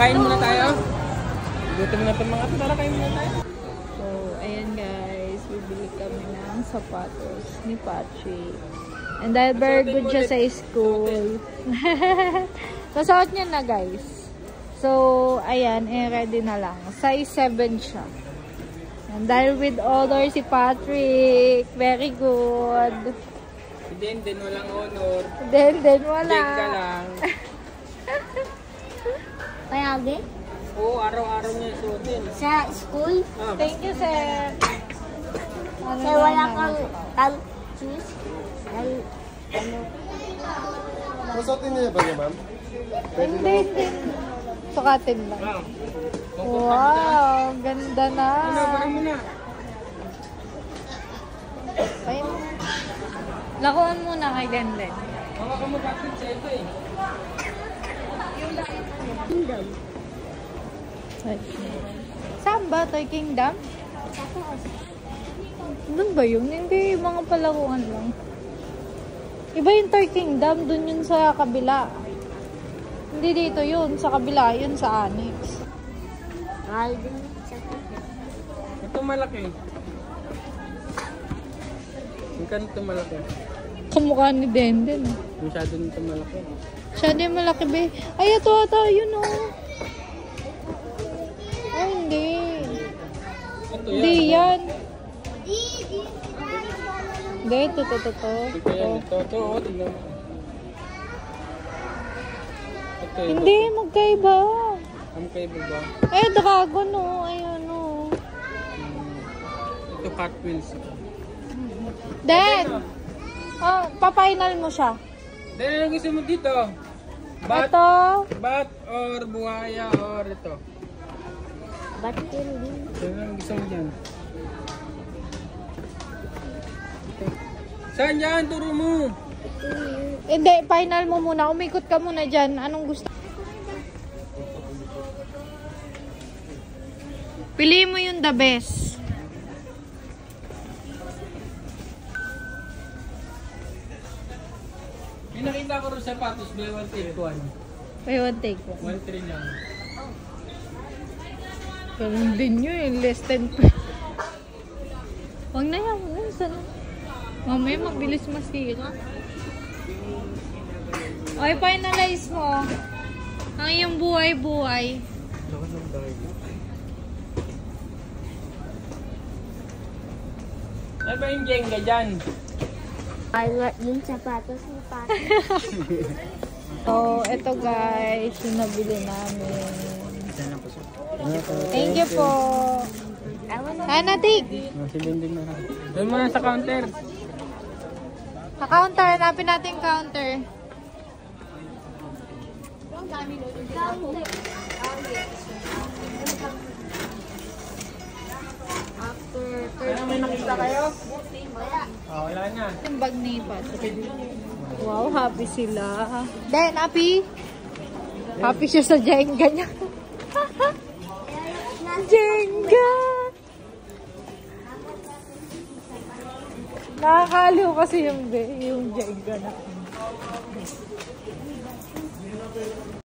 Kain muna tayo. Gutom na itong mga ito. Tara, kain muna tayo. So, ayan guys. Bibili kami ng sapatos ni Patrick. And dahil very good siya sa school. Nasuot niya na guys. So, ayan. Ready na lang. Size 7 siya. And dahil with order si Patrick. Very good. Then walang honor. Then wala. Then ka lang. Payagi? Oo, araw-araw niya suotin. Sa school? Ah. Thank you, sir. Sir, wala kang choose? Ano? Masuotin niya ba niya, ma'am? Hindi. Sukatin lang. Ah. Wow, ganda na. Parang mo na. Ayun. Lakuan muna kay Denden. Baka ka mo Patrick sa ito eh. Kingdom. Saan ba? Toy Kingdom? Doon ba yun? Hindi, mga palaruan lang. Iba yung Toy Kingdom, doon yun sa kabila. Hindi dito yun, sa kabila, yun sa Annex. Mahal din sa Ito malaki. Yung ito malaki. Kamukha ni Denden. Masyado nito malaki. Siya din malaki ba? Ay, ito yun o. Ay, hindi. Ito Hindi yan. Hindi, ito. Ito yan. Ito. Oo, tignan mo. Ito. Hindi, magkaiba. Ang kaiba ba? Eh, dragon o. Ayun o. Ito Hot Wheels. Den! Oh, papainal mo siya. Then, ano gusto mo dito? Bat or buhaya or ito? Ba't hindi? Ano gusto mo dyan? Saan dyan? Turo mo! Hindi, final mo muna. Umikot ka muna dyan. Anong gusto? Pili mo yung the best. May nakita ko rin sapatos, buy one take one. Buy one take one. 1-3 lang. Ganun din yun eh. Less than Huwag na yan. Sana. Mamaya mabilis masira. Okay, finalize mo. Ang iyong buhay-buhay. Ano ba yung Jenga dyan? Alwat yung sapatos ni Patrick. So, eto guys, yung nabili namin. Thank you po. Sana, Tig. Silindin na. Doon muna sa counter. Sa counter, hanapin natin yung counter. Ano, may nakita kayo? Oo, wala na. Yung bag ni Patrick. Wow, happy sila. Then, happy? Happy siya sa Jenga niya. Jenga! Nakakaliw kasi yung Jenga na.